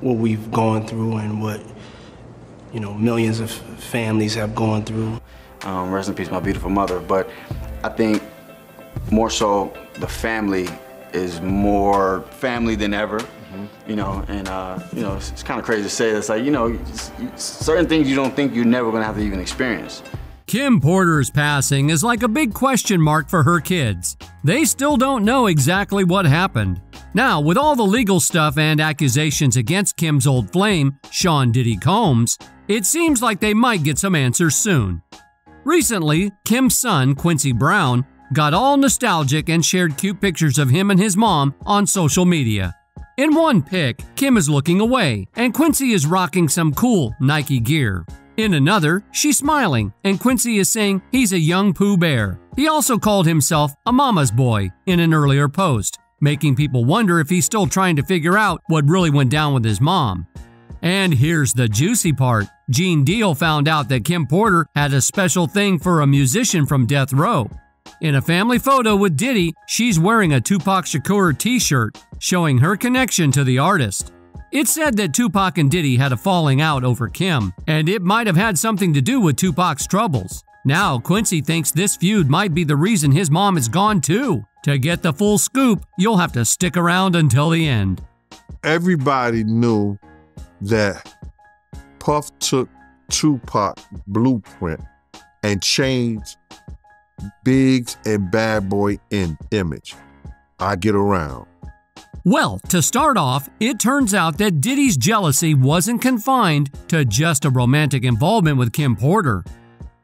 what we've gone through and what, you know, millions of families have gone through. Rest in peace, my beautiful mother. But I think more so the family is more family than ever. You know, and you know, it's kind of crazy to say. It's like, you know, certain things you don't think you're never gonna have to even experience. Kim Porter's passing is like a big question mark for her kids. They still don't know exactly what happened. Now, with all the legal stuff and accusations against Kim's old flame, Diddy Combs, it seems like they might get some answers soon. Recently, Kim's son, Quincy Brown, got all nostalgic and shared cute pictures of him and his mom on social media. In one pic, Kim is looking away, and Quincy is rocking some cool Nike gear. In another, she's smiling, and Quincy is saying he's a young Pooh Bear. He also called himself a mama's boy in an earlier post, making people wonder if he's still trying to figure out what really went down with his mom. And here's the juicy part. Gene Deal found out that Kim Porter had a special thing for a musician from Death Row. In a family photo with Diddy, she's wearing a Tupac Shakur T-shirt, showing her connection to the artist. It's said that Tupac and Diddy had a falling out over Kim, and it might have had something to do with Tupac's troubles. Now, Quincy thinks this feud might be the reason his mom is gone too. To get the full scoop, you'll have to stick around until the end. Everybody knew that Puff took Tupac blueprint and changed Biggs and Bad Boy in image. I get around. Well, to start off, it turns out that Diddy's jealousy wasn't confined to just a romantic involvement with Kim Porter.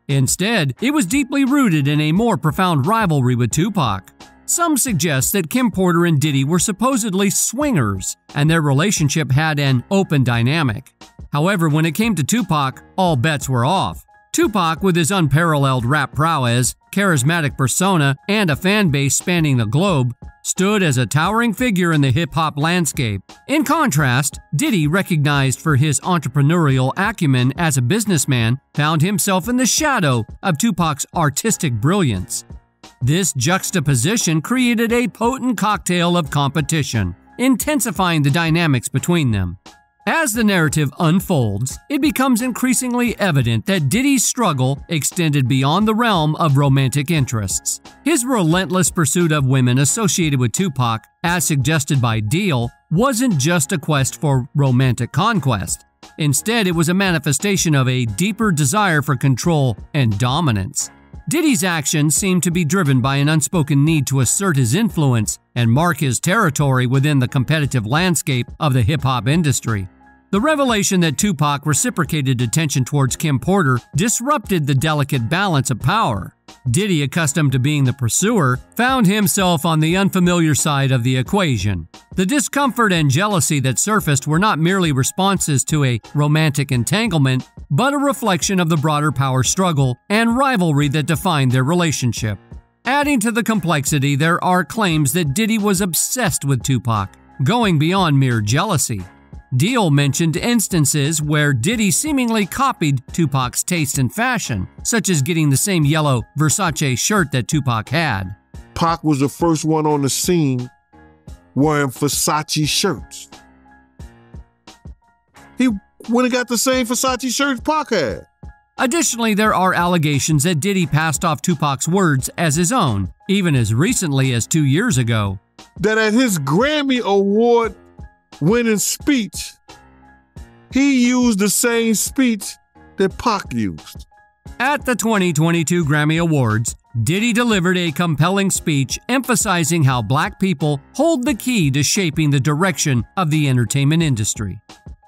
Instead, it was deeply rooted in a more profound rivalry with Tupac. Some suggest that Kim Porter and Diddy were supposedly swingers, and their relationship had an open dynamic. However, when it came to Tupac, all bets were off. Tupac, with his unparalleled rap prowess, charismatic persona, and a fan base spanning the globe, stood as a towering figure in the hip-hop landscape. In contrast, Diddy, recognized for his entrepreneurial acumen as a businessman, found himself in the shadow of Tupac's artistic brilliance. This juxtaposition created a potent cocktail of competition, intensifying the dynamics between them. As the narrative unfolds, it becomes increasingly evident that Diddy's struggle extended beyond the realm of romantic interests. His relentless pursuit of women associated with Tupac, as suggested by Deal, wasn't just a quest for romantic conquest. Instead, it was a manifestation of a deeper desire for control and dominance. Diddy's actions seemed to be driven by an unspoken need to assert his influence and mark his territory within the competitive landscape of the hip-hop industry. The revelation that Tupac reciprocated attention towards Kim Porter disrupted the delicate balance of power. Diddy, accustomed to being the pursuer, found himself on the unfamiliar side of the equation. The discomfort and jealousy that surfaced were not merely responses to a romantic entanglement, but a reflection of the broader power struggle and rivalry that defined their relationship. Adding to the complexity, there are claims that Diddy was obsessed with Tupac, going beyond mere jealousy. Deal mentioned instances where Diddy seemingly copied Tupac's taste in fashion, such as getting the same yellow Versace shirt that Tupac had. Pac was the first one on the scene wearing Versace shirts. He went and got the same Versace shirts Pac had. Additionally, there are allegations that Diddy passed off Tupac's words as his own, even as recently as 2 years ago. That at his Grammy Award winning speech, he used the same speech that Pac used. At the 2022 Grammy Awards, Diddy delivered a compelling speech emphasizing how Black people hold the key to shaping the direction of the entertainment industry.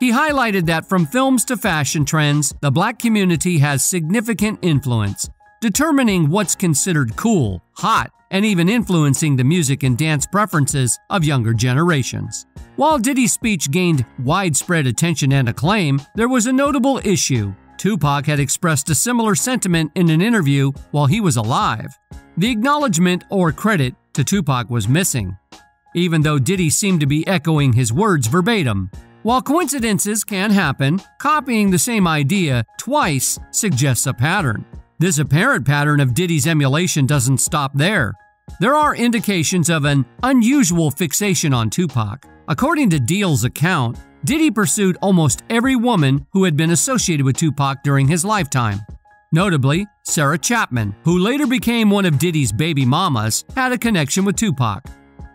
He highlighted that from films to fashion trends, the Black community has significant influence, determining what's considered cool, hot, and even influencing the music and dance preferences of younger generations. While Diddy's speech gained widespread attention and acclaim, there was a notable issue. Tupac had expressed a similar sentiment in an interview while he was alive. The acknowledgement or credit to Tupac was missing, even though Diddy seemed to be echoing his words verbatim. While coincidences can happen, copying the same idea twice suggests a pattern. This apparent pattern of Diddy's emulation doesn't stop there. There are indications of an unusual fixation on Tupac. According to Deal's account, Diddy pursued almost every woman who had been associated with Tupac during his lifetime. Notably, Sarah Chapman, who later became one of Diddy's baby mamas, had a connection with Tupac.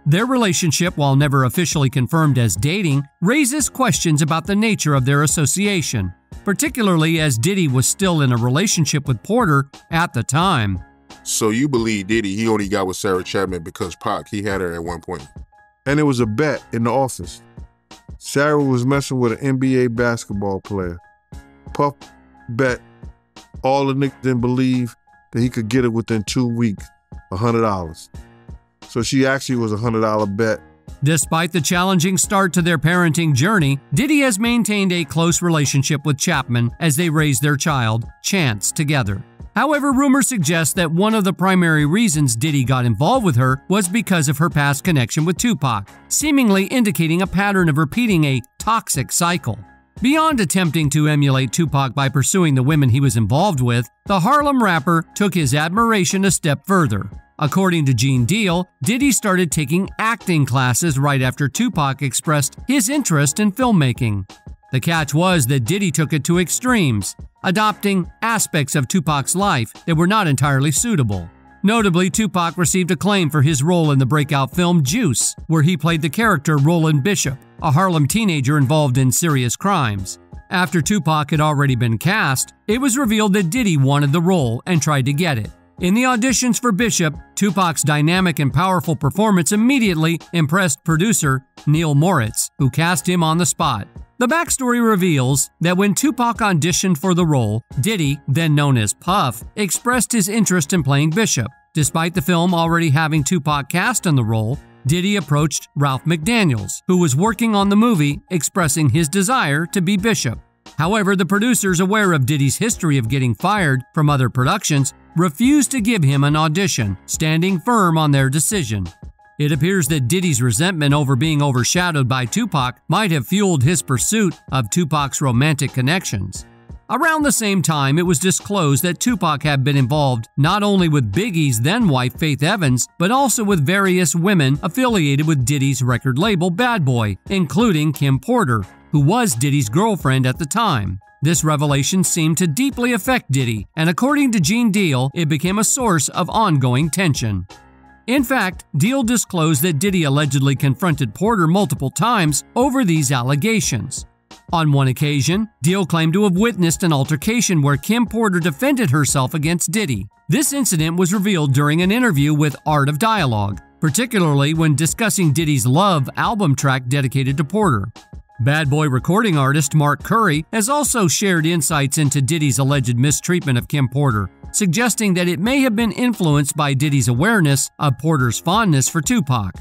Their relationship, while never officially confirmed as dating, raises questions about the nature of their association, particularly as Diddy was still in a relationship with Porter at the time. So you believe Diddy, he only got with Sarah Chapman because Pac, he had her at one point? And it was a bet in the office. Sarah was messing with an NBA basketball player. Puff bet all the niggas didn't believe that he could get it within 2 weeks, $100. So she actually was a $100 bet. Despite the challenging start to their parenting journey, Diddy has maintained a close relationship with Chapman as they raise their child, Chance, together. However, rumors suggest that one of the primary reasons Diddy got involved with her was because of her past connection with Tupac, seemingly indicating a pattern of repeating a toxic cycle. Beyond attempting to emulate Tupac by pursuing the women he was involved with, the Harlem rapper took his admiration a step further. According to Gene Deal, Diddy started taking acting classes right after Tupac expressed his interest in filmmaking. The catch was that Diddy took it to extremes, adopting aspects of Tupac's life that were not entirely suitable. Notably, Tupac received acclaim for his role in the breakout film Juice, where he played the character Roland Bishop, a Harlem teenager involved in serious crimes. After Tupac had already been cast, it was revealed that Diddy wanted the role and tried to get it. In the auditions for Bishop, Tupac's dynamic and powerful performance immediately impressed producer Neil Moritz, who cast him on the spot. The backstory reveals that when Tupac auditioned for the role, Diddy, then known as Puff, expressed his interest in playing Bishop. Despite the film already having Tupac cast in the role, Diddy approached Ralph McDaniels, who was working on the movie, expressing his desire to be Bishop. However, the producers, aware of Diddy's history of getting fired from other productions, refused to give him an audition, standing firm on their decision. It appears that Diddy's resentment over being overshadowed by Tupac might have fueled his pursuit of Tupac's romantic connections. Around the same time, it was disclosed that Tupac had been involved not only with Biggie's then-wife Faith Evans, but also with various women affiliated with Diddy's record label Bad Boy, including Kim Porter, who was Diddy's girlfriend at the time. This revelation seemed to deeply affect Diddy, and according to Gene Deal, it became a source of ongoing tension. In fact, Deal disclosed that Diddy allegedly confronted Porter multiple times over these allegations. On one occasion, Deal claimed to have witnessed an altercation where Kim Porter defended herself against Diddy. This incident was revealed during an interview with Art of Dialogue, particularly when discussing Diddy's Love album track dedicated to Porter. Bad Boy recording artist Mark Curry has also shared insights into Diddy's alleged mistreatment of Kim Porter, suggesting that it may have been influenced by Diddy's awareness of Porter's fondness for Tupac.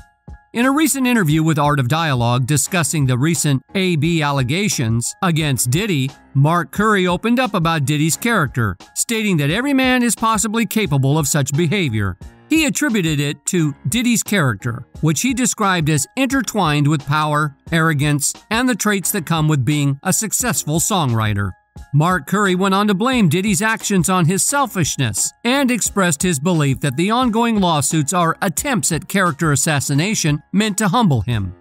In a recent interview with Art of Dialogue discussing the recent AB allegations against Diddy, Mark Curry opened up about Diddy's character, stating that every man is possibly capable of such behavior. He attributed it to Diddy's character, which he described as intertwined with power, arrogance, and the traits that come with being a successful songwriter. Mark Curry went on to blame Diddy's actions on his selfishness and expressed his belief that the ongoing lawsuits are attempts at character assassination meant to humble him.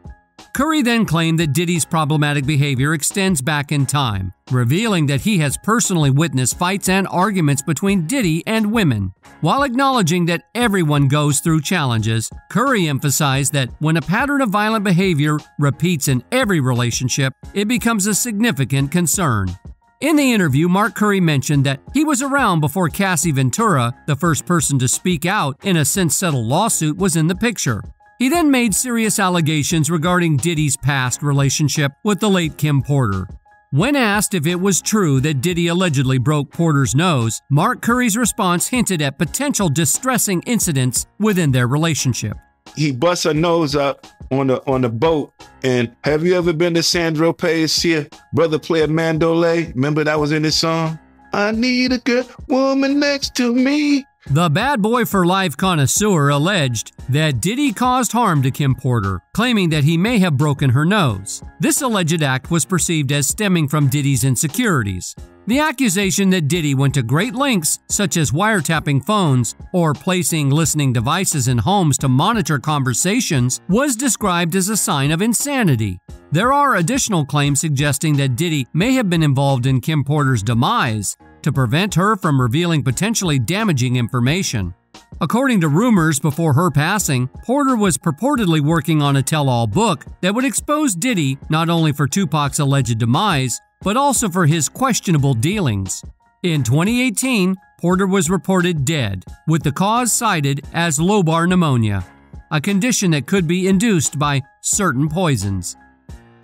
Curry then claimed that Diddy's problematic behavior extends back in time, revealing that he has personally witnessed fights and arguments between Diddy and women. While acknowledging that everyone goes through challenges, Curry emphasized that when a pattern of violent behavior repeats in every relationship, it becomes a significant concern. In the interview, Mark Curry mentioned that he was around before Cassie Ventura, the first person to speak out in a since-settled lawsuit, was in the picture. He then made serious allegations regarding Diddy's past relationship with the late Kim Porter. When asked if it was true that Diddy allegedly broke Porter's nose, Mark Curry's response hinted at potential distressing incidents within their relationship. He busts her nose up on the boat. And have you ever been to Sandro Pay's see a brother play a mandolay? Remember that was in his song? I need a good woman next to me. The Bad Boy for Life connoisseur alleged that Diddy caused harm to Kim Porter, claiming that he may have broken her nose. This alleged act was perceived as stemming from Diddy's insecurities. The accusation that Diddy went to great lengths, such as wiretapping phones or placing listening devices in homes to monitor conversations, was described as a sign of insanity. There are additional claims suggesting that Diddy may have been involved in Kim Porter's demise to prevent her from revealing potentially damaging information. According to rumors before her passing, Porter was purportedly working on a tell-all book that would expose Diddy not only for Tupac's alleged demise, but also for his questionable dealings. In 2018, Porter was reported dead, with the cause cited as lobar pneumonia, a condition that could be induced by certain poisons.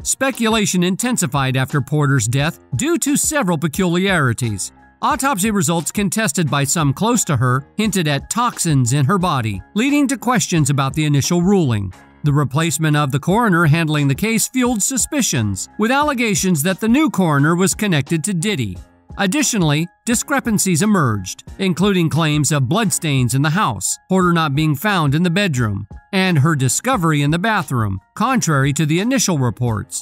Speculation intensified after Porter's death due to several peculiarities. Autopsy results contested by some close to her hinted at toxins in her body, leading to questions about the initial ruling. The replacement of the coroner handling the case fueled suspicions, with allegations that the new coroner was connected to Diddy. Additionally, discrepancies emerged, including claims of bloodstains in the house, Porter not being found in the bedroom, and her discovery in the bathroom, contrary to the initial reports.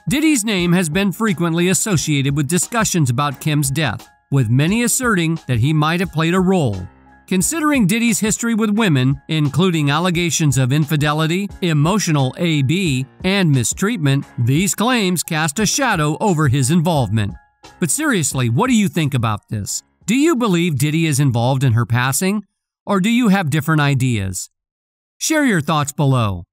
Diddy's name has been frequently associated with discussions about Kim's death, with many asserting that he might have played a role. Considering Diddy's history with women, including allegations of infidelity, emotional AB, and mistreatment, these claims cast a shadow over his involvement. But seriously, what do you think about this? Do you believe Diddy is involved in her passing, or do you have different ideas? Share your thoughts below.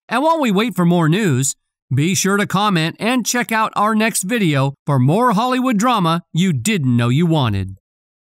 And while we wait for more news, be sure to comment and check out our next video for more Hollywood drama you didn't know you wanted.